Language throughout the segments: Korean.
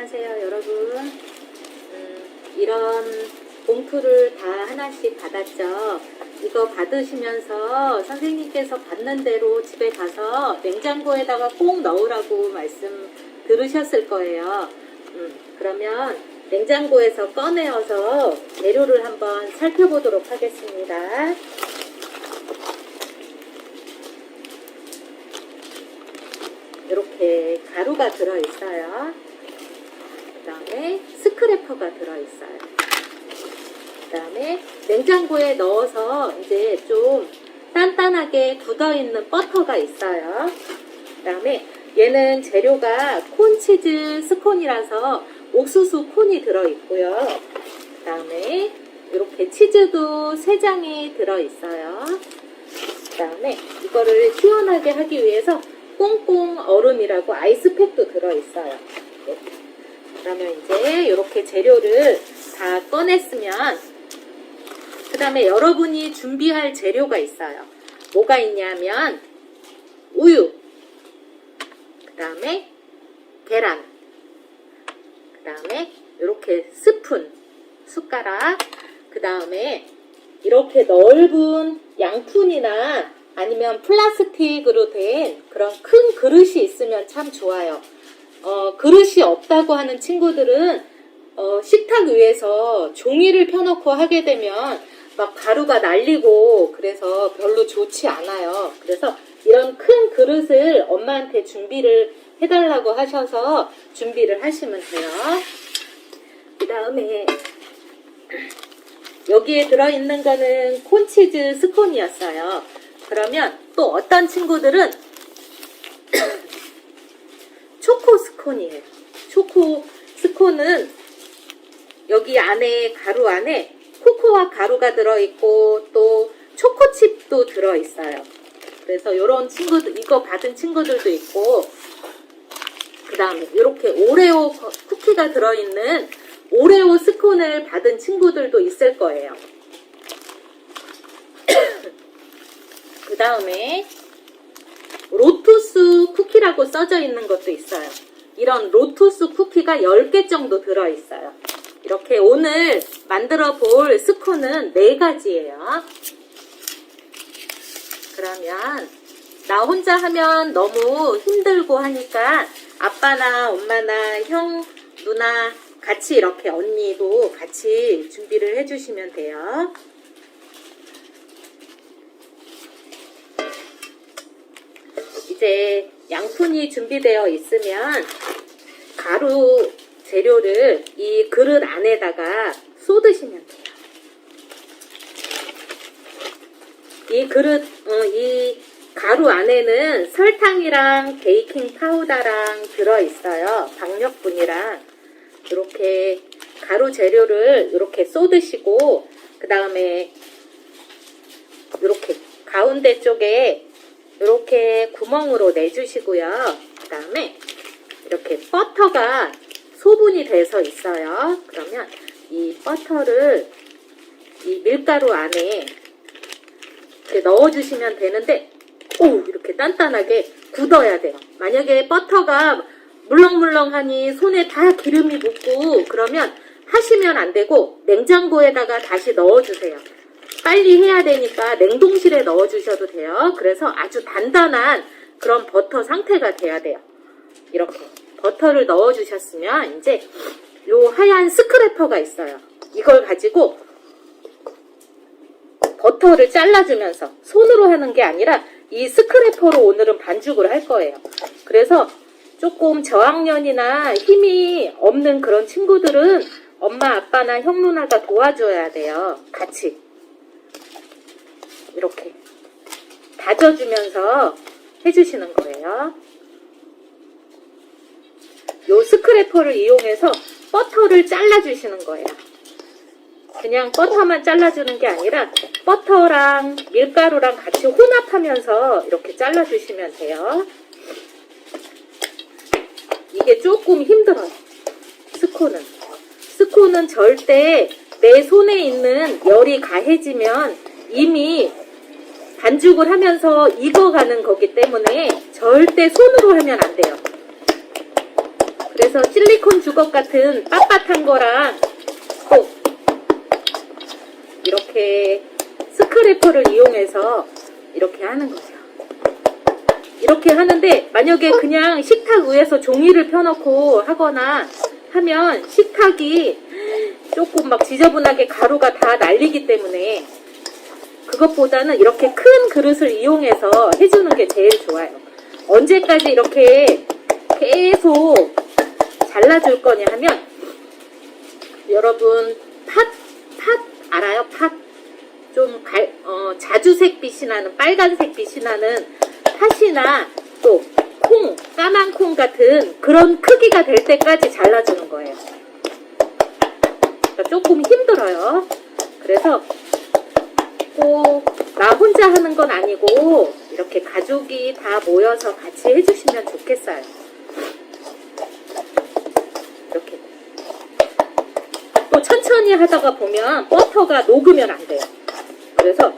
안녕하세요 여러분. 이런 봉투를 다 하나씩 받았죠. 이거 받으시면서 선생님께서 받는 대로 집에 가서 냉장고에다가 꼭 넣으라고 말씀 들으셨을 거예요. 그러면 냉장고에서 꺼내어서 재료를 한번 살펴보도록 하겠습니다. 이렇게 가루가 들어있어요. 그 다음에 스크래퍼가 들어있어요. 그 다음에 냉장고에 넣어서 이제 좀 단단하게 굳어있는 버터가 있어요. 그 다음에 얘는 재료가 콘치즈 스콘이라서 옥수수 콘이 들어있고요. 그 다음에 이렇게 치즈도 3장이 들어있어요. 그 다음에 이거를 시원하게 하기 위해서 꽁꽁 얼음이라고 아이스팩도 들어있어요. 네. 그러면 이제 이렇게 재료를 다 꺼냈으면 그 다음에 여러분이 준비할 재료가 있어요. 뭐가 있냐면 우유, 그 다음에 계란, 그 다음에 이렇게 스푼, 숟가락, 그 다음에 이렇게 넓은 양푼이나 아니면 플라스틱으로 된 그런 큰 그릇이 있으면 참 좋아요. 그릇이 없다고 하는 친구들은 식탁 위에서 종이를 펴놓고 하게 되면 막 가루가 날리고 그래서 별로 좋지 않아요. 그래서 이런 큰 그릇을 엄마한테 준비를 해달라고 하셔서 준비를 하시면 돼요. 그 다음에 여기에 들어있는 거는 콘치즈 스콘이었어요. 그러면 또 어떤 친구들은 초코 스콘이에요. 초코 스콘은 여기 안에 가루 안에 코코아 가루가 들어있고 또 초코칩도 들어있어요. 그래서 이런 친구들, 이거 받은 친구들도 있고, 그 다음에 이렇게 오레오 쿠키가 들어있는 오레오 스콘을 받은 친구들도 있을 거예요. 그 다음에 로투스 쿠키라고 써져 있는 것도 있어요. 이런 로투스 쿠키가 10개 정도 들어있어요. 이렇게 오늘 만들어 볼 스콘은 4가지예요. 그러면 나 혼자 하면 너무 힘들고 하니까 아빠나 엄마나 형, 누나 같이 이렇게 언니도 같이 준비를 해주시면 돼요. 이제 양푼이 준비되어 있으면 가루 재료를 이 그릇 안에다가 쏟으시면 돼요. 이 가루 안에는 설탕이랑 베이킹 파우더랑 들어있어요. 박력분이랑. 이렇게 가루 재료를 이렇게 쏟으시고, 그 다음에 이렇게 가운데 쪽에 이렇게 구멍으로 내주시고요. 그 다음에 이렇게 버터가 소분이 돼서 있어요. 그러면 이 버터를 이 밀가루 안에 이렇게 넣어주시면 되는데, 이렇게 단단하게 굳어야 돼요. 만약에 버터가 물렁물렁하니 손에 다 기름이 묻고 그러면 하시면 안 되고 냉장고에다가 다시 넣어주세요. 빨리 해야 되니까 냉동실에 넣어주셔도 돼요. 그래서 아주 단단한 그런 버터 상태가 돼야 돼요. 이렇게 버터를 넣어주셨으면 이제 요 하얀 스크래퍼가 있어요. 이걸 가지고 버터를 잘라주면서 손으로 하는 게 아니라 이 스크래퍼로 오늘은 반죽을 할 거예요. 그래서 조금 저학년이나 힘이 없는 그런 친구들은 엄마, 아빠나 형, 누나가 도와줘야 돼요. 같이. 이렇게 다져주면서 해주시는 거예요. 요 스크래퍼를 이용해서 버터를 잘라주시는 거예요. 그냥 버터만 잘라주는 게 아니라 버터랑 밀가루랑 같이 혼합하면서 이렇게 잘라주시면 돼요. 이게 조금 힘들어요. 스콘은 절대 내 손에 있는 열이 가해지면 이미 반죽을 하면서 익어가는 거기 때문에 절대 손으로 하면 안 돼요. 그래서 실리콘 주걱 같은 빳빳한 거랑 또 이렇게 스크래퍼를 이용해서 이렇게 하는 거죠. 이렇게 하는데 만약에 그냥 식탁 위에서 종이를 펴놓고 하거나 하면 식탁이 조금 막 지저분하게 가루가 다 날리기 때문에 그것보다는 이렇게 큰 그릇을 이용해서 해주는 게 제일 좋아요. 언제까지 이렇게 계속 잘라줄 거냐 하면 여러분 팥 알아요? 팥? 좀 자주색 빛이 나는 빨간색 빛이 나는 팥이나 또 콩, 까만 콩 같은 그런 크기가 될 때까지 잘라주는 거예요. 그러니까 조금 힘들어요. 그래서 꼭 나 혼자 하는 건 아니고 이렇게 가족이 다 모여서 같이 해주시면 좋겠어요. 이렇게 또 천천히 하다가 보면 버터가 녹으면 안 돼요. 그래서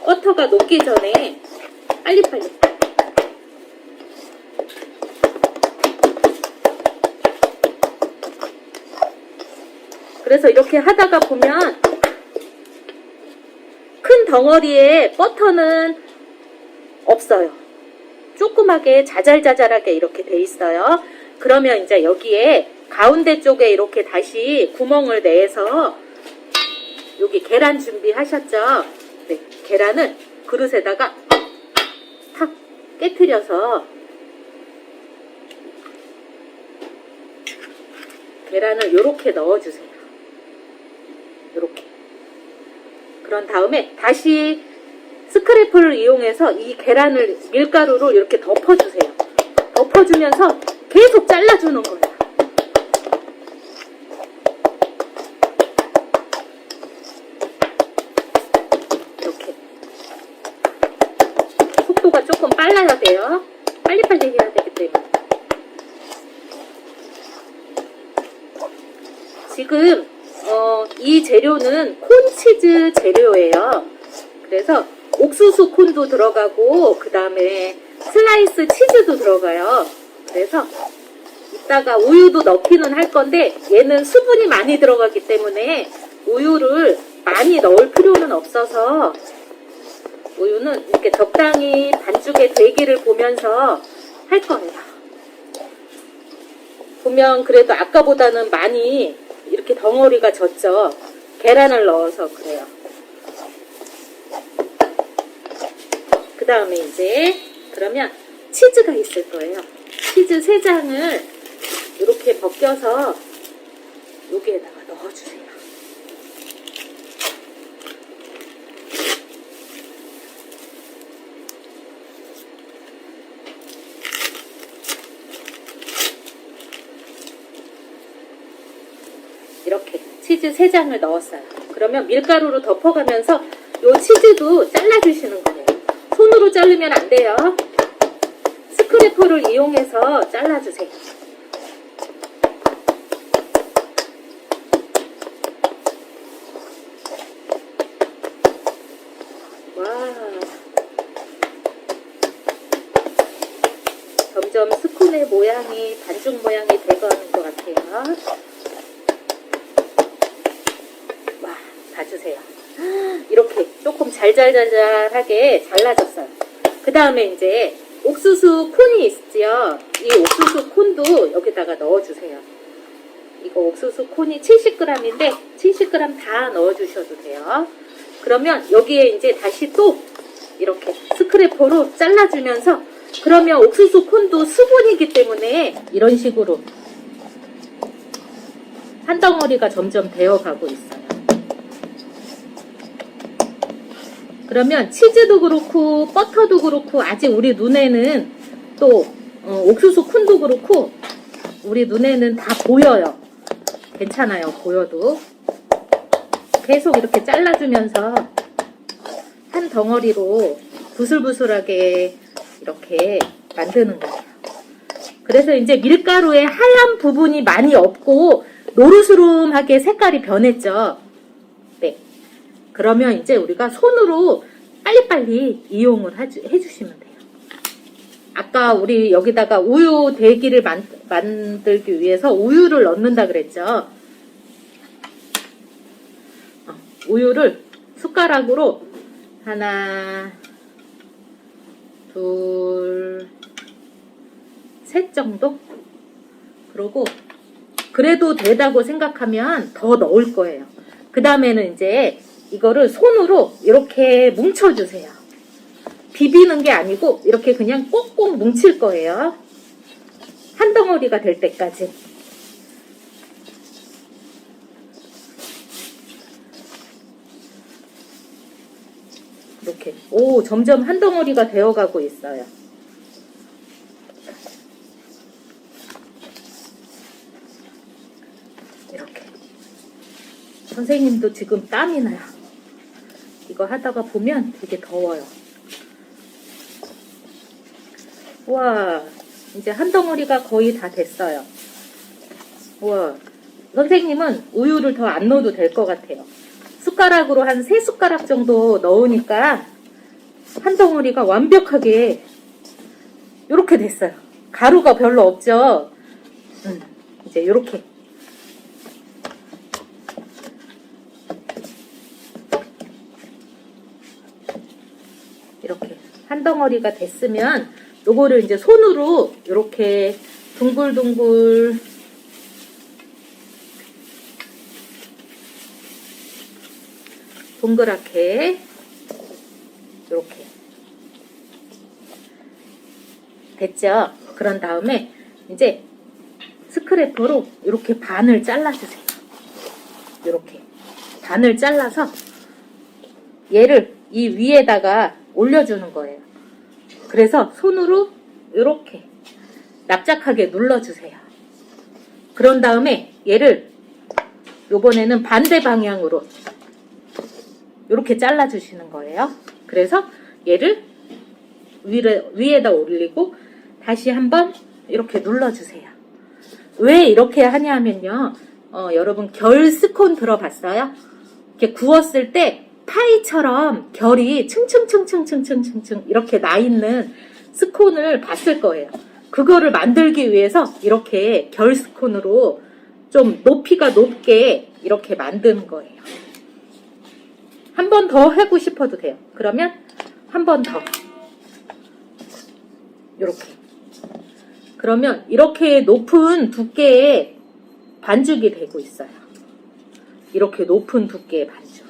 버터가 녹기 전에 빨리빨리 그래서 이렇게 하다가 보면 큰 덩어리에 버터는 없어요. 조그맣게 자잘자잘하게 이렇게 돼 있어요. 그러면 이제 여기에 가운데 쪽에 이렇게 다시 구멍을 내서 여기 계란 준비하셨죠? 네, 계란을 그릇에다가 탁 깨트려서 계란을 요렇게 넣어주세요. 요렇게. 그런 다음에 다시 스크래퍼를 이용해서 이 계란을 밀가루로 이렇게 덮어주세요. 덮어주면서 계속 잘라주는 거예요. 이렇게. 속도가 조금 빨라야 돼요. 빨리빨리 해야 되기 때문에. 지금 이 재료는 콘치즈 재료예요. 그래서 옥수수 콘도 들어가고 그 다음에 슬라이스 치즈도 들어가요. 그래서 이따가 우유도 넣기는 할 건데 얘는 수분이 많이 들어가기 때문에 우유를 많이 넣을 필요는 없어서 우유는 이렇게 적당히 반죽의 되기를 보면서 할 거예요. 보면 그래도 아까보다는 많이 이렇게 덩어리가 졌죠. 계란을 넣어서 그래요. 그 다음에 이제 그러면 치즈가 있을 거예요. 치즈 3장을 이렇게 벗겨서 여기에다가 넣어주세요. 이렇게 치즈 3장을 넣었어요. 그러면 밀가루로 덮어가면서 이 치즈도 잘라주시는 거예요. 손으로 자르면 안 돼요. 스크래퍼를 이용해서 잘라주세요. 와, 점점 스콘의 모양이 반죽 모양이 돼가는 것 같아요. 와, 봐주세요. 이렇게 조금 잘잘잘잘하게 잘라졌어요. 그 다음에 이제 옥수수 콘이 있죠. 이 옥수수 콘도 여기다가 넣어주세요. 이거 옥수수 콘이 70g인데 70g 다 넣어주셔도 돼요. 그러면 여기에 이제 다시 또 이렇게 스크래퍼로 잘라주면서 그러면 옥수수 콘도 수분이기 때문에 이런 식으로 한 덩어리가 점점 되어가고 있어요. 그러면 치즈도 그렇고 버터도 그렇고 아직 우리 눈에는 또 옥수수 콘도 그렇고 우리 눈에는 다 보여요. 괜찮아요. 보여도 계속 이렇게 잘라주면서 한 덩어리로 부슬부슬하게 이렇게 만드는 거예요. 그래서 이제 밀가루에 하얀 부분이 많이 없고 노르스름하게 색깔이 변했죠. 네. 그러면 이제 우리가 손으로 빨리빨리 이용을 해주시면 돼요. 아까 우리 여기다가 우유 대기를 만들기 위해서 우유를 넣는다 그랬죠. 우유를 숟가락으로 하나, 둘, 셋 정도? 그러고 그래도 되다고 생각하면 더 넣을 거예요. 그 다음에는 이제 이거를 손으로 이렇게 뭉쳐주세요. 비비는 게 아니고 이렇게 그냥 꼭꼭 뭉칠 거예요. 한 덩어리가 될 때까지. 이렇게. 오, 점점 한 덩어리가 되어가고 있어요. 이렇게. 선생님도 지금 땀이 나요. 이거 하다가 보면 되게 더워요. 와, 이제 한 덩어리가 거의 다 됐어요. 와, 선생님은 우유를 더 안 넣어도 될 것 같아요. 숟가락으로 한 3숟가락 정도 넣으니까 한 덩어리가 완벽하게 이렇게 됐어요. 가루가 별로 없죠. 이제 이렇게. 이렇게 한 덩어리가 됐으면 요거를 이제 손으로 이렇게 둥글둥글 동그랗게 이렇게 됐죠? 그런 다음에 이제 스크래퍼로 이렇게 반을 잘라주세요. 이렇게 반을 잘라서 얘를 이 위에다가 올려주는 거예요. 그래서 손으로 이렇게 납작하게 눌러주세요. 그런 다음에 얘를 요번에는 반대 방향으로 이렇게 잘라주시는 거예요. 그래서 얘를 위에다 올리고 다시 한번 이렇게 눌러주세요. 왜 이렇게 하냐면요. 여러분 결 스콘 들어봤어요? 이렇게 구웠을 때 파이처럼 결이 층층층층층층층층 이렇게 나 있는 스콘을 봤을 거예요. 그거를 만들기 위해서 이렇게 결 스콘으로 좀 높이가 높게 이렇게 만드는 거예요. 한 번 더 하고 싶어도 돼요. 그러면 한 번 더 이렇게. 그러면 이렇게 높은 두께의 반죽이 되고 있어요. 이렇게 높은 두께의 반죽.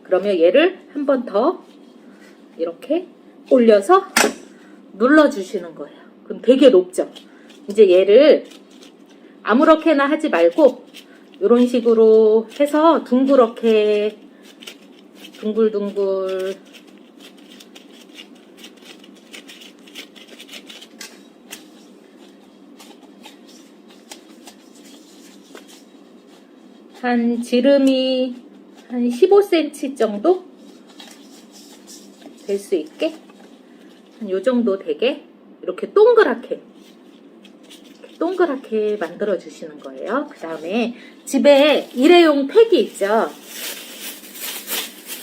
그러면 얘를 한 번 더 이렇게 올려서 눌러주시는 거예요. 그럼 되게 높죠? 이제 얘를 아무렇게나 하지 말고 이런 식으로 해서 둥그렇게 둥글둥글 한 지름이 한 15cm 정도 될 수 있게 한 요 정도 되게 이렇게 동그랗게 만들어 주시는 거예요. 그 다음에 집에 일회용 팩이 있죠.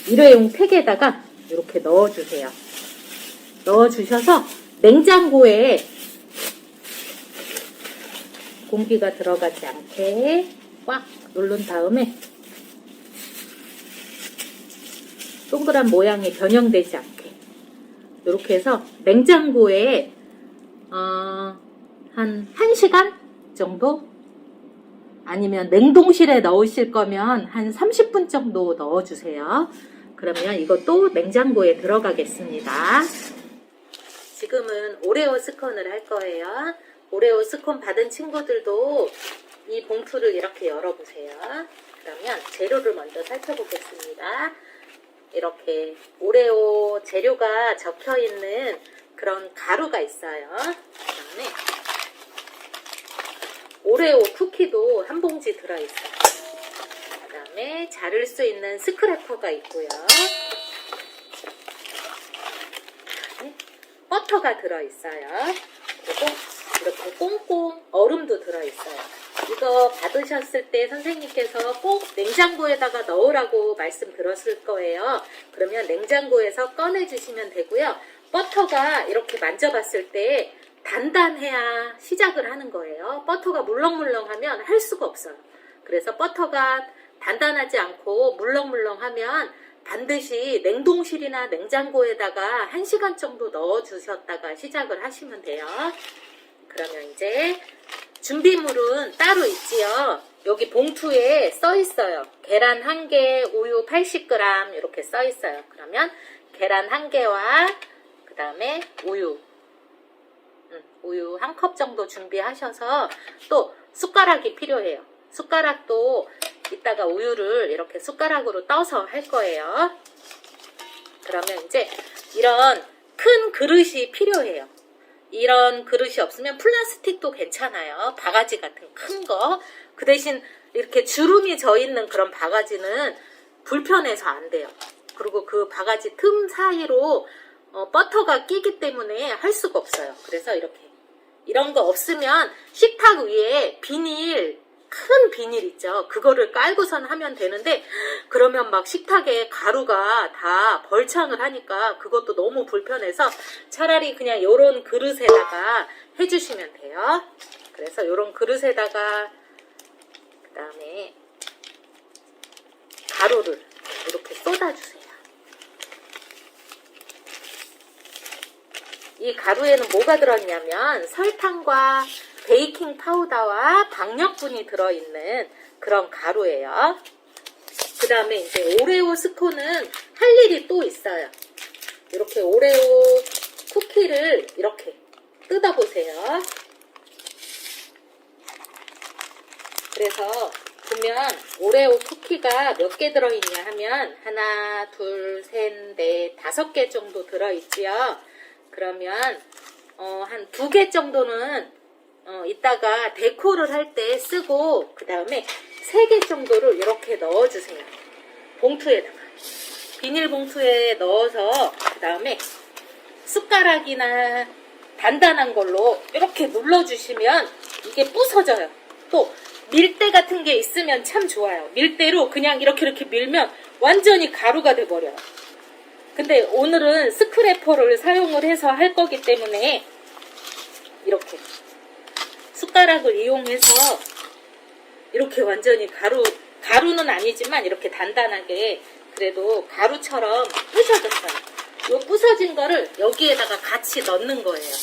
일회용 팩에다가 이렇게 넣어주세요. 넣어주셔서 냉장고에 공기가 들어가지 않게 꽉 누른 다음에 동그란 모양이 변형되지 않게 이렇게 해서 냉장고에 한 1시간 정도 아니면 냉동실에 넣으실 거면 한 30분 정도 넣어주세요. 그러면 이것도 냉장고에 들어가겠습니다. 지금은 오레오 스콘을 할 거예요. 오레오 스콘 받은 친구들도 이 봉투를 이렇게 열어보세요. 그러면 재료를 먼저 살펴보겠습니다. 이렇게 오레오 재료가 적혀있는 그런 가루가 있어요. 그 다음에 오레오 쿠키도 한 봉지 들어있어요. 그 다음에 자를 수 있는 스크래퍼가 있고요. 그다음에 버터가 들어있어요. 그리고 이렇게 꽁꽁 얼음도 들어있어요. 이거 받으셨을 때 선생님께서 꼭 냉장고에다가 넣으라고 말씀 들었을 거예요. 그러면 냉장고에서 꺼내주시면 되고요. 버터가 이렇게 만져봤을 때 단단해야 시작을 하는 거예요. 버터가 물렁물렁하면 할 수가 없어요. 그래서 버터가 단단하지 않고 물렁물렁하면 반드시 냉동실이나 냉장고에다가 1시간 정도 넣어주셨다가 시작을 하시면 돼요. 그러면 이제 준비물은 따로 있지요. 여기 봉투에 써 있어요. 계란 1개, 우유 80g 이렇게 써 있어요. 그러면 계란 1개와 그 다음에 우유 1컵 정도 준비하셔서 또 숟가락이 필요해요. 숟가락도 이따가 우유를 이렇게 숟가락으로 떠서 할 거예요. 그러면 이제 이런 큰 그릇이 필요해요. 이런 그릇이 없으면 플라스틱도 괜찮아요. 바가지 같은 큰 거. 그 대신 이렇게 주름이 져 있는 그런 바가지는 불편해서 안 돼요. 그리고 그 바가지 틈 사이로 버터가 끼기 때문에 할 수가 없어요. 그래서 이렇게 이런 거 없으면 식탁 위에 비닐, 큰 비닐 있죠. 그거를 깔고선 하면 되는데 그러면 막 식탁에 가루가 다 벌창을 하니까 그것도 너무 불편해서 차라리 그냥 요런 그릇에다가 해주시면 돼요. 그래서 요런 그릇에다가 그 다음에 가루를 이렇게 쏟아주세요. 이 가루에는 뭐가 들어있냐면 설탕과 베이킹 파우더와 박력분이 들어있는 그런 가루예요. 그 다음에 이제 오레오 스콘은 할 일이 또 있어요. 이렇게 오레오 쿠키를 이렇게 뜯어보세요. 그래서 보면 오레오 쿠키가 몇 개 들어있냐 하면 하나, 둘, 셋, 넷, 5개 정도 들어있지요. 그러면 한 2개 정도는 이따가 데코를 할 때 쓰고 그 다음에 3개 정도를 이렇게 넣어주세요. 봉투에다가 비닐봉투에 넣어서 그 다음에 숟가락이나 단단한 걸로 이렇게 눌러주시면 이게 부서져요. 또 밀대 같은 게 있으면 참 좋아요. 밀대로 그냥 이렇게 밀면 완전히 가루가 돼버려요. 근데 오늘은 스크래퍼를 사용을 해서 할 거기 때문에 이렇게 숟가락을 이용해서 이렇게 완전히 가루는 아니지만 이렇게 단단하게 그래도 가루처럼 부서졌어요. 이 부서진 거를 여기에다가 같이 넣는 거예요.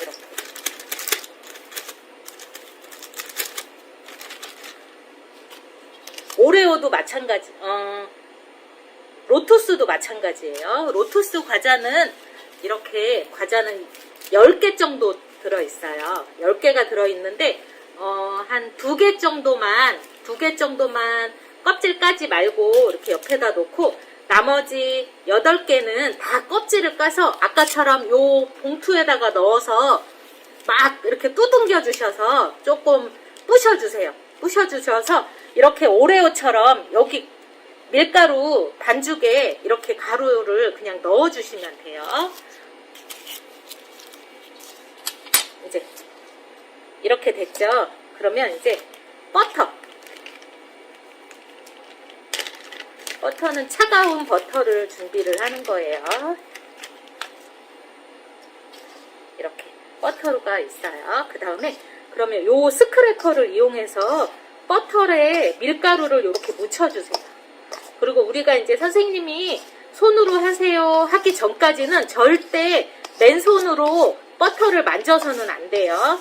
이렇게. 오레오도 마찬가지, 로투스도 마찬가지예요. 로투스 과자는 이렇게 과자는 10개 정도 들어있어요. 10개가 들어있는데 한 2개 정도만 껍질 까지 말고 이렇게 옆에다 놓고 나머지 8개는 다 껍질을 까서 아까처럼 요 봉투에다가 넣어서 막 이렇게 두둥겨 주셔서 조금 부셔주세요. 부셔주셔서 이렇게 오레오처럼 여기 밀가루 반죽에 이렇게 가루를 그냥 넣어주시면 돼요. 이제 이렇게 됐죠? 그러면 이제 버터는 차가운 버터를 준비를 하는 거예요. 이렇게 버터가 있어요. 그 다음에 그러면 요 스크래퍼를 이용해서 버터에 밀가루를 이렇게 묻혀주세요. 그리고 우리가 이제 선생님이 손으로 하세요 하기 전까지는 절대 맨손으로 버터를 만져서는 안 돼요.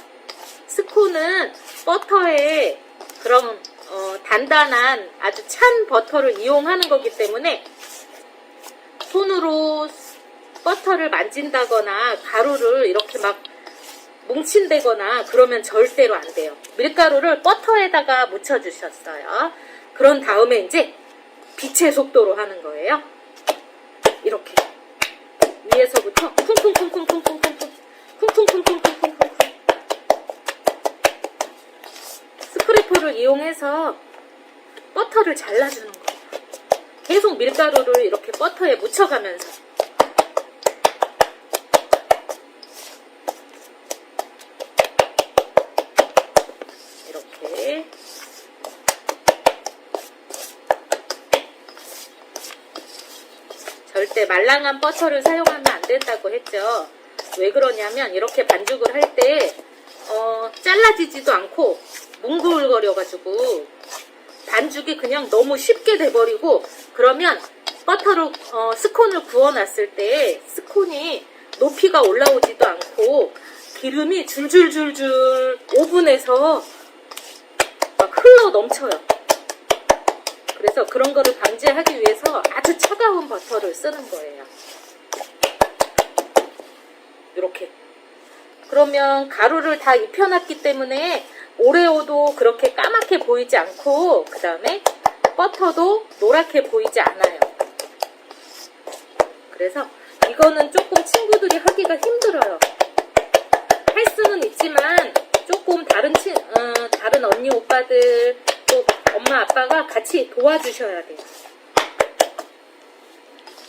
스콘은 버터에 그런 단단한 아주 찬 버터를 이용하는 거기 때문에 손으로 버터를 만진다거나 가루를 이렇게 막 뭉친다거나 그러면 절대로 안 돼요. 밀가루를 버터에다가 묻혀주셨어요. 그런 다음에 이제 빛의 속도로 하는 거예요. 이렇게 위에서부터 쿵쿵쿵쿵쿵쿵쿵쿵 스크래퍼를 이용해서 버터를 잘라주는 거예요. 계속 밀가루를 이렇게 버터에 묻혀가면서 이렇게 절대 말랑한 버터를 사용하면 안 된다고 했죠. 왜 그러냐면 이렇게 반죽을 할 때 잘라지지도 않고 뭉글거려가지고 반죽이 그냥 너무 쉽게 돼버리고, 그러면 버터로 스콘을 구워놨을 때 스콘이 높이가 올라오지도 않고 기름이 줄줄줄줄 오븐에서 막 흘러 넘쳐요. 그래서 그런 거를 방지하기 위해서 아주 차가운 버터를 쓰는 거예요. 이렇게. 그러면 가루를 다 입혀놨기 때문에 오레오도 그렇게 까맣게 보이지 않고, 그 다음에 버터도 노랗게 보이지 않아요. 그래서 이거는 조금 친구들이 하기가 힘들어요. 할 수는 있지만 조금 다른 언니 오빠들 또 엄마 아빠가 같이 도와주셔야 돼요.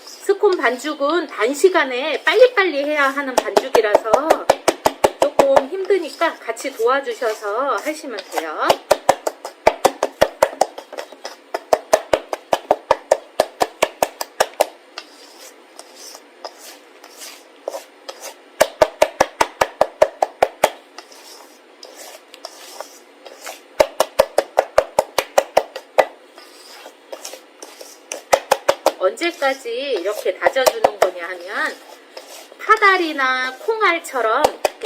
스콘 반죽은 단시간에 빨리빨리 해야 하는 반죽이라서 조금 힘드니까 같이 도와주셔서 하시면 돼요. 언제까지 이렇게 다져주는 거냐 하면 파다리나 콩알처럼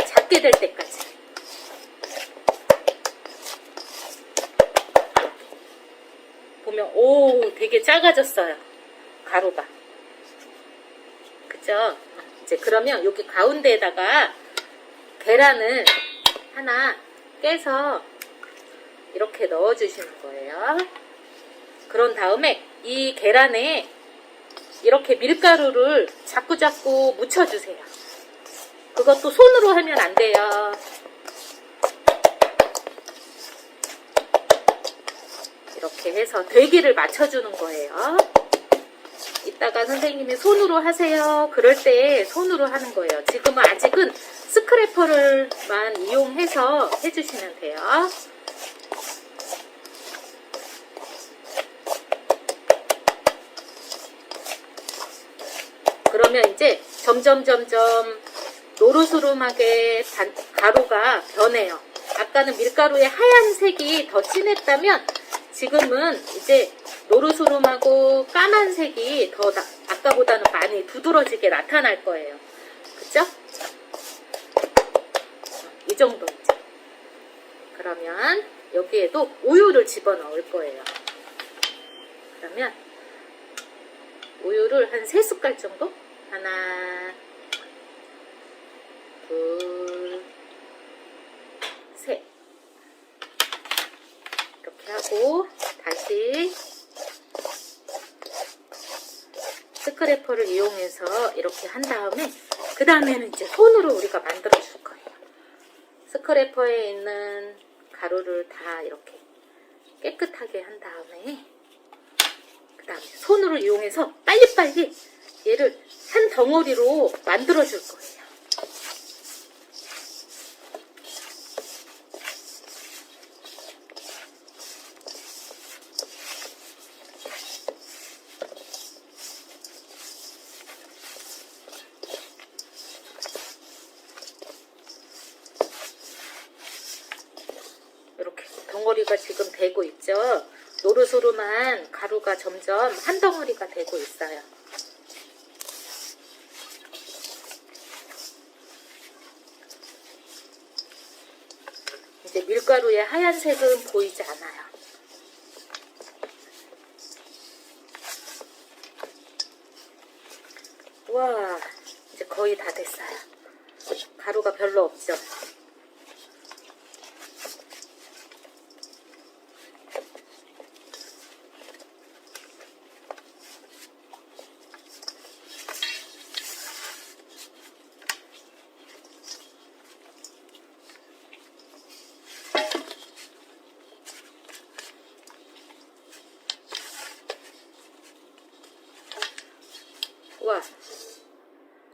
작게 될 때까지. 보면 오, 되게 작아졌어요. 가루가. 그죠? 이제 그러면 여기 가운데에다가 계란을 하나 깨서 이렇게 넣어주시는 거예요. 그런 다음에 이 계란에 이렇게 밀가루를 자꾸자꾸 묻혀주세요. 그것도 손으로 하면 안 돼요. 이렇게 해서 되기를 맞춰주는 거예요. 이따가 선생님이 손으로 하세요. 그럴 때 손으로 하는 거예요. 지금은 아직은 스크래퍼를만 이용해서 해주시면 돼요. 그러면 이제 점점 노르스름하게 가루가 변해요. 아까는 밀가루의 하얀색이 더 진했다면 지금은 이제 노르스름하고 까만색이 더 아까보다는 많이 두드러지게 나타날 거예요. 그쵸? 이 정도 이제. 그러면 여기에도 우유를 집어넣을 거예요. 그러면 우유를 한 3숟갈 정도? 하나, 둘, 셋. 이렇게 하고 다시 스크래퍼를 이용해서 이렇게 한 다음에 그 다음에는 이제 손으로 우리가 만들어 줄 거예요. 스크래퍼에 있는 가루를 다 이렇게 깨끗하게 한 다음에 그 다음에 손으로 이용해서 빨리빨리 얘를 한 덩어리로 만들어 줄 거예요. 이렇게 덩어리가 지금 되고 있죠. 노르스름한 가루가 점점 한 덩어리가 되고 있어요. 이제 밀가루의 하얀색은 보이지 않아요. 와, 이제 거의 다 됐어요. 가루가 별로 없죠. 와,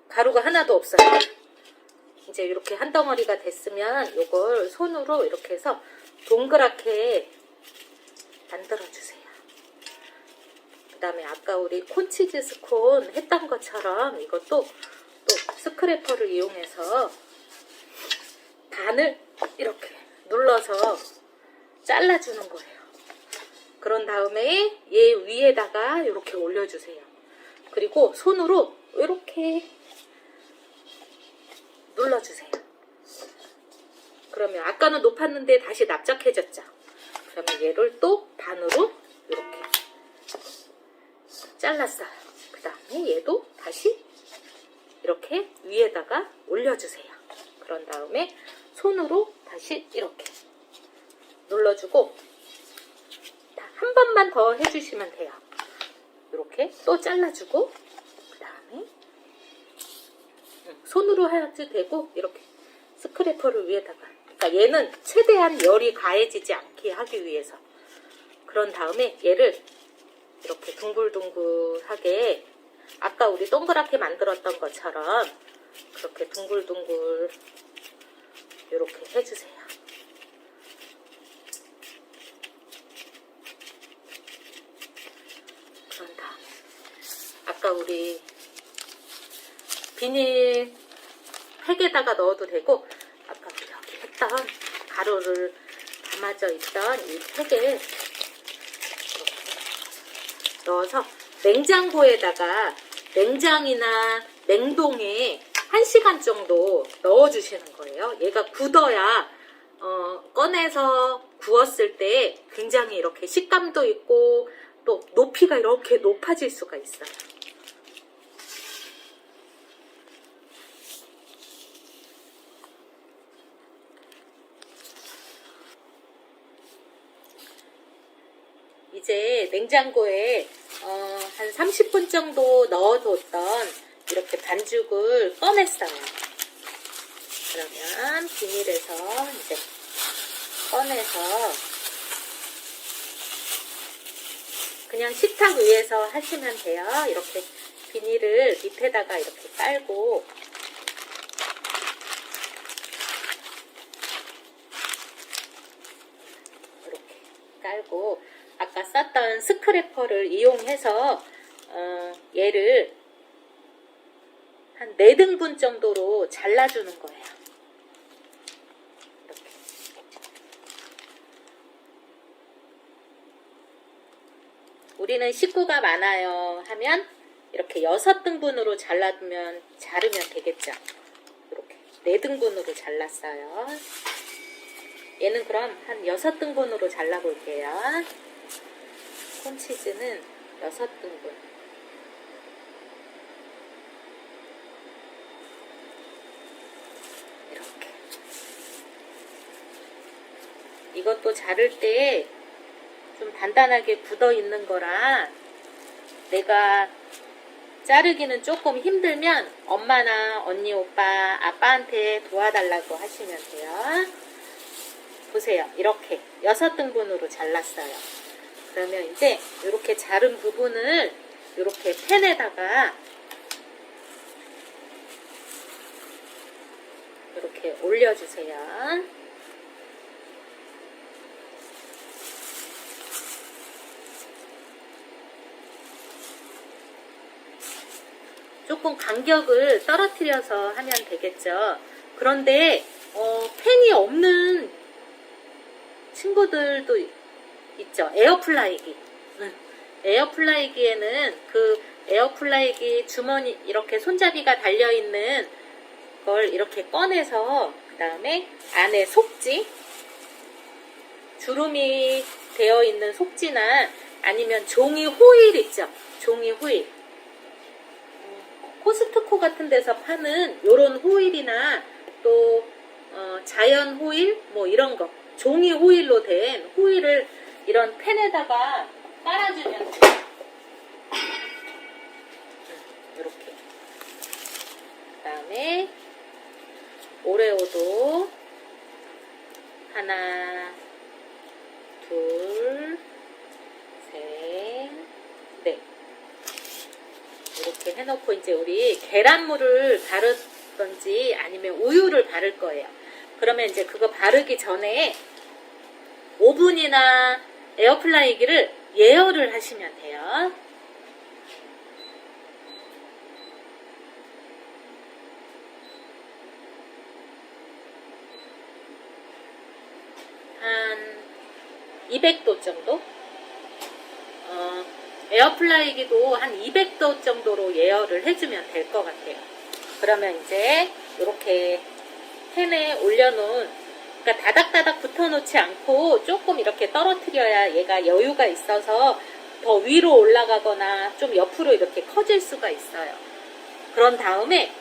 가루가 하나도 없어요. 이제 이렇게 한 덩어리가 됐으면 이걸 손으로 이렇게 해서 동그랗게 만들어 주세요. 그 다음에 아까 우리 콘치즈 스콘 했던 것처럼 이것도 또 스크래퍼를 이용해서 반을 이렇게 눌러서 잘라주는 거예요. 그런 다음에 얘 위에다가 이렇게 올려주세요. 그리고 손으로 이렇게 눌러주세요. 그러면 아까는 높았는데 다시 납작해졌죠. 그러면 얘를 또 반으로 이렇게 잘랐어요. 그 다음에 얘도 다시 이렇게 위에다가 올려주세요. 그런 다음에 손으로 다시 이렇게 눌러주고 한 번만 더 해주시면 돼요. 이렇게 또 잘라주고 그 다음에 손으로 해도 되고 이렇게 스크래퍼를 위에다가, 그러니까 얘는 최대한 열이 가해지지 않게 하기 위해서. 그런 다음에 얘를 이렇게 둥글둥글하게 아까 우리 동그랗게 만들었던 것처럼 그렇게 둥글둥글 이렇게 해주세요. 그런 다음에 아까 우리 비닐 팩에다가 넣어도 되고 아까 우리 여기 했던 가루를 담아져 있던 이 팩에 이렇게 넣어서 냉장고에다가 냉장이나 냉동에 1시간 정도 넣어주시는 거예요. 얘가 굳어야 꺼내서 구웠을 때 굉장히 이렇게 식감도 있고 또 높이가 이렇게 높아질 수가 있어요. 이제 냉장고에 한 30분 정도 넣어뒀던 이렇게 반죽을 꺼냈어요. 그러면 비닐에서 이제 꺼내서 그냥 식탁 위에서 하시면 돼요. 이렇게 비닐을 밑에다가 이렇게 깔고 이렇게 깔고 아까 썼던 스크래퍼를 이용해서 얘를 한 4등분 정도로 잘라주는 거예요. 이렇게. 우리는 식구가 많아요 하면 이렇게 6등분으로 자르면 되겠죠. 이렇게 4등분으로 잘랐어요. 얘는 그럼 한 6등분으로 잘라볼게요. 콘치즈는 6등분. 이렇게. 이것도 자를 때 좀 단단하게 굳어 있는 거라 내가 자르기는 조금 힘들면 엄마나 언니, 오빠, 아빠한테 도와달라고 하시면 돼요. 보세요. 이렇게 6등분으로 잘랐어요. 그러면 이제 이렇게 자른 부분을 이렇게 팬에다가 이렇게 올려주세요. 조금 간격을 떨어뜨려서 하면 되겠죠. 그런데 팬이 없는 친구들도 있죠. 에어프라이기. 에어프라이기에는 그 에어프라이기 주머니 이렇게 손잡이가 달려있는 걸 이렇게 꺼내서 그 다음에 안에 속지 주름이 되어 있는 속지나 아니면 종이 호일 있죠. 종이 호일. 코스트코 같은 데서 파는 요런 호일이나 또 자연 호일 뭐 이런 거 종이 호일로 된 호일을 이런 팬에다가 깔아주면 돼요. 이렇게. 그 다음에 오레오도 하나, 둘, 셋, 넷. 이렇게 해놓고 이제 우리 계란물을 바르던지 아니면 우유를 바를 거예요. 그러면 이제 그거 바르기 전에 오븐이나 에어프라이기를 예열을 하시면 돼요. 200도 정도? 에어프라이기도 한 200도 정도로 예열을 해주면 될 것 같아요. 그러면 이제 이렇게 팬에 올려놓은, 그러니까 다닥다닥 붙어놓지 않고 조금 이렇게 떨어뜨려야 얘가 여유가 있어서 더 위로 올라가거나 좀 옆으로 이렇게 커질 수가 있어요. 그런 다음에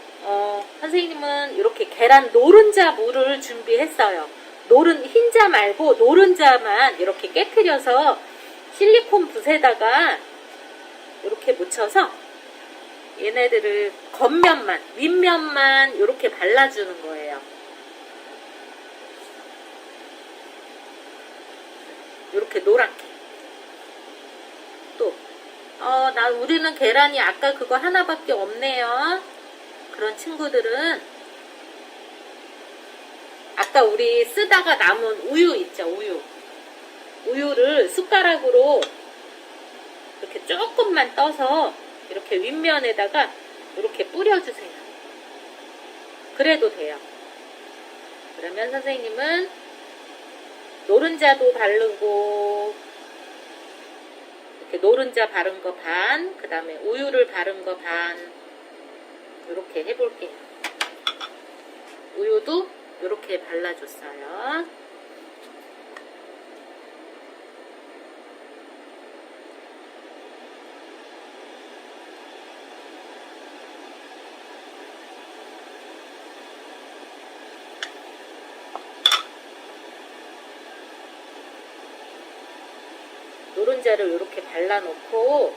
선생님은 이렇게 계란 노른자 물을 준비했어요. 흰자 말고 노른자만 이렇게 깨트려서 실리콘 붓에다가 이렇게 묻혀서 얘네들을 겉면만, 윗면만 이렇게 발라주는 거예요. 이렇게 노랗게. 또 우리는 계란이 아까 그거 하나밖에 없네요. 그런 친구들은 아까 우리 쓰다가 남은 우유 있죠, 우유를 숟가락으로 이렇게 조금만 떠서 이렇게 윗면에다가 이렇게 뿌려주세요. 그래도 돼요. 그러면 선생님은 노른자도 바르고, 이렇게 노른자 바른 거 반, 그 다음에 우유를 바른 거 반, 이렇게 해볼게요. 우유도 이렇게 발라줬어요. 노른자를 이렇게 발라놓고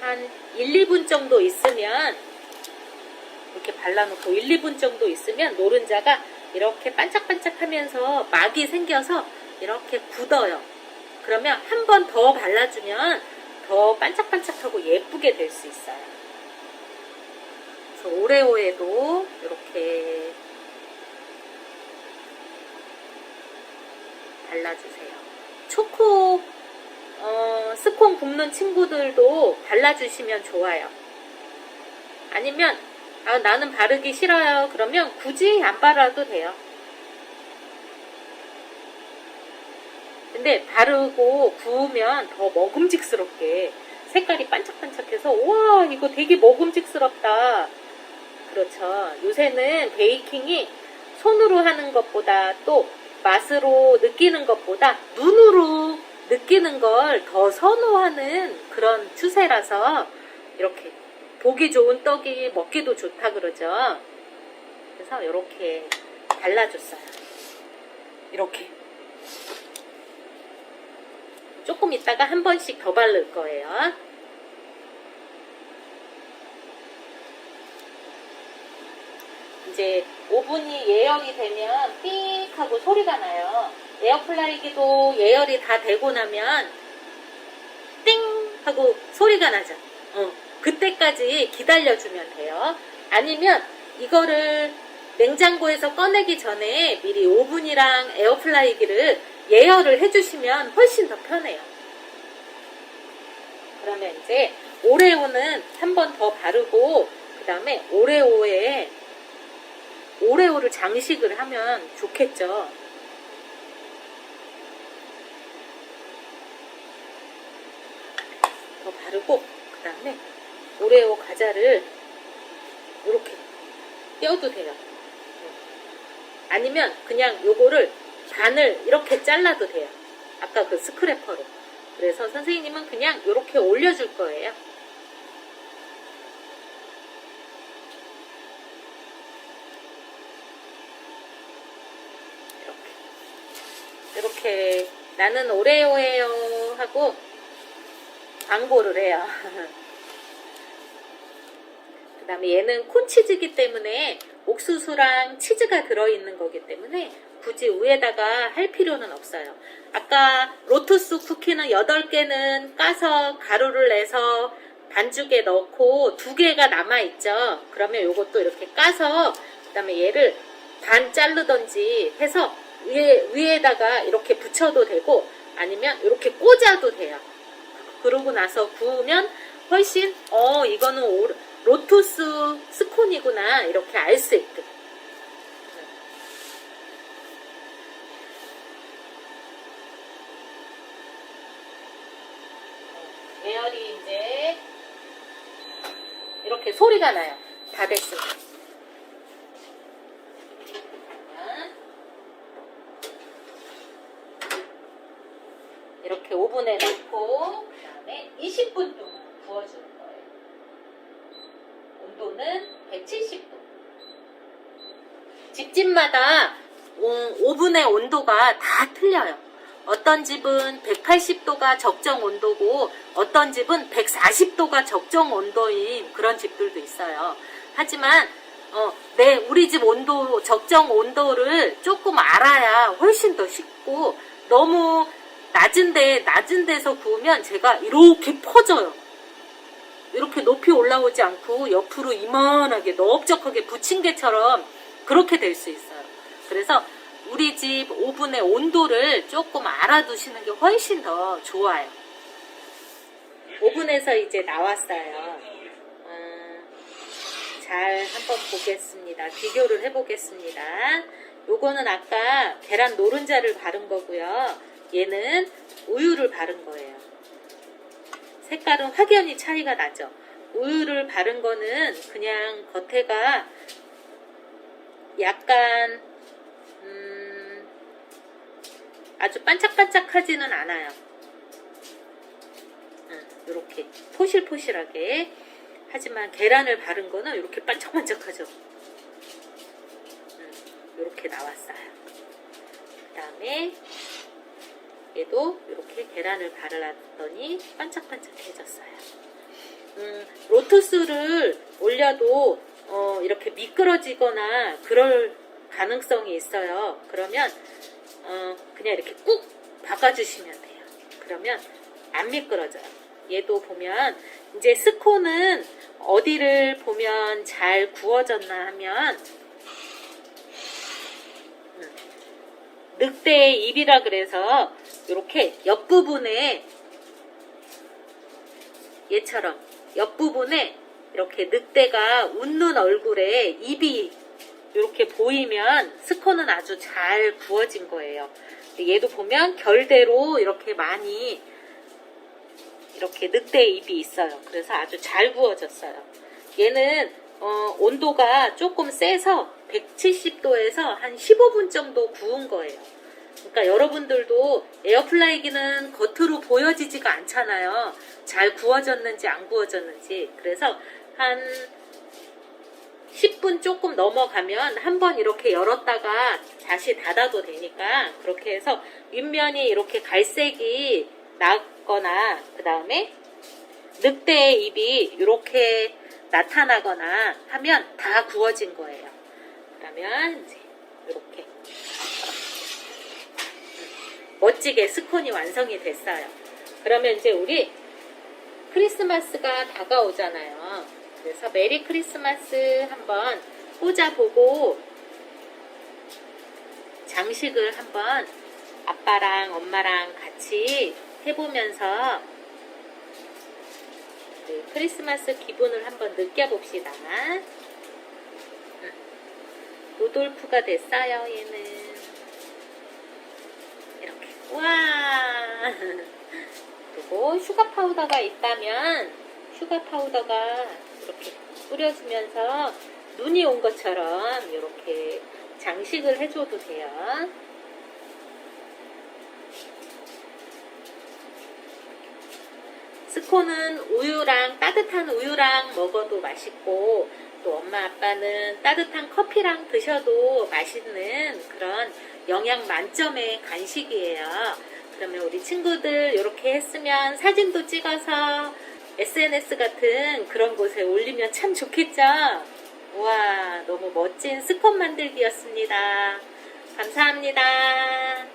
한 1, 2분 정도 있으면, 이렇게 발라놓고 1, 2분 정도 있으면 노른자가 이렇게 반짝반짝 하면서 막이 생겨서 이렇게 굳어요. 그러면 한 번 더 발라주면 더 반짝반짝하고 예쁘게 될 수 있어요. 그래서 오레오에도 이렇게 발라주세요. 초코 스콘 굽는 친구들도 발라주시면 좋아요. 아니면 나는 바르기 싫어요. 그러면 굳이 안 발라도 돼요. 근데 바르고 구우면 더 먹음직스럽게 색깔이 반짝반짝해서 와, 이거 되게 먹음직스럽다. 그렇죠. 요새는 베이킹이 손으로 하는 것보다, 또 맛으로 느끼는 것보다 눈으로 느끼는 걸 더 선호하는 그런 추세라서 이렇게 보기 좋은 떡이 먹기도 좋다 그러죠. 그래서 이렇게 발라줬어요. 이렇게 조금 있다가 한 번씩 더 바를 거예요. 이제 오븐이 예열이 되면 삑 하고 소리가 나요. 에어프라이기도 예열이 다 되고 나면 띵 하고 소리가 나죠. 그때까지 기다려주면 돼요. 아니면 이거를 냉장고에서 꺼내기 전에 미리 오븐이랑 에어프라이기를 예열을 해주시면 훨씬 더 편해요. 그러면 이제 오레오는 한 번 더 바르고, 그 다음에 오레오를 장식을 하면 좋겠죠. 더 바르고, 그 다음에 오레오 과자를 이렇게 떼어도 돼요. 아니면 그냥 요거를 반을 이렇게 잘라도 돼요. 아까 그 스크래퍼로. 그래서 선생님은 그냥 이렇게 올려줄 거예요. 이렇게 나는 오레오예요 하고 광고를 해요. 그 다음에 얘는 콘치즈이기 때문에 옥수수랑 치즈가 들어있는 거기 때문에 굳이 위에다가 할 필요는 없어요. 아까 로투스 쿠키는 8개는 까서 가루를 내서 반죽에 넣고 2개가 남아있죠. 그러면 요것도 이렇게 까서 그 다음에 얘를 반 자르던지 해서 위에다가 이렇게 붙여도 되고, 아니면 이렇게 꽂아도 돼요. 그러고 나서 구우면 훨씬 이거는 로투스 스콘이구나 이렇게 알 수 있게. 소리가 나요. 다 됐습니다. 이렇게 오븐에 넣고 그 다음에 20분 동안 구워주는 거예요. 온도는 170도. 집집마다 오븐의 온도가 다 틀려요. 어떤 집은 180도가 적정 온도고 어떤 집은 140도가 적정 온도인 그런 집들도 있어요. 하지만 우리 집 온도, 적정 온도를 조금 알아야 훨씬 더 쉽고, 너무 낮은 데서 구우면 제가 이렇게 퍼져요. 이렇게 높이 올라오지 않고 옆으로 이만하게 넓적하게 부침개처럼 그렇게 될 수 있어요. 그래서 우리 집 오븐의 온도를 조금 알아두시는 게 훨씬 더 좋아요. 오븐에서 이제 나왔어요. 잘 한번 보겠습니다. 비교를 해보겠습니다. 요거는 아까 계란 노른자를 바른 거고요. 얘는 우유를 바른 거예요. 색깔은 확연히 차이가 나죠. 우유를 바른 거는 그냥 겉에가 약간 아주 반짝반짝하지는 않아요. 이렇게 포실포실하게. 하지만 계란을 바른 거는 이렇게 반짝반짝하죠. 이렇게 나왔어요. 그 다음에 얘도 이렇게 계란을 발랐더니 반짝반짝해졌어요. 로투스를 올려도 이렇게 미끄러지거나 그럴 가능성이 있어요. 그러면 그냥 이렇게 꾹 박아주시면 돼요. 그러면 안 미끄러져요. 얘도 보면 이제 스콘은 어디를 보면 잘 구워졌나 하면 늑대의 입이라 그래서 이렇게 옆부분에 얘처럼 옆부분에 이렇게 늑대가 웃는 얼굴에 입이 이렇게 보이면 스콘은 아주 잘 구워진 거예요. 얘도 보면 결대로 이렇게 많이 이렇게 늑대의 입이 있어요. 그래서 아주 잘 구워졌어요. 얘는 온도가 조금 세서 170도에서 한 15분 정도 구운 거예요. 그러니까 여러분들도 에어프라이기는 겉으로 보여지지가 않잖아요. 잘 구워졌는지 안 구워졌는지. 그래서 한 10분 조금 넘어가면 한번 이렇게 열었다가 다시 닫아도 되니까, 그렇게 해서 윗면이 이렇게 갈색이 나거나 그 다음에 늑대의 입이 이렇게 나타나거나 하면 다 구워진 거예요. 그러면 이제 이렇게 멋지게 스콘이 완성이 됐어요. 그러면 이제 우리 크리스마스가 다가오잖아요. 그래서 메리 크리스마스 한번 꽂아보고 장식을 한번 아빠랑 엄마랑 같이 해보면서 크리스마스 기분을 한번 느껴봅시다. 루돌프가 됐어요. 얘는 이렇게. 와. 그리고 슈가 파우더가 있다면 슈가 파우더가 이렇게 뿌려주면서 눈이 온 것처럼 이렇게 장식을 해줘도 돼요. 스콘은 우유랑 따뜻한 우유랑 먹어도 맛있고, 또 엄마 아빠는 따뜻한 커피랑 드셔도 맛있는 그런 영양 만점의 간식이에요. 그러면 우리 친구들 이렇게 했으면 사진도 찍어서 SNS 같은 그런 곳에 올리면 참 좋겠죠? 우와, 너무 멋진 스콘 만들기였습니다. 감사합니다.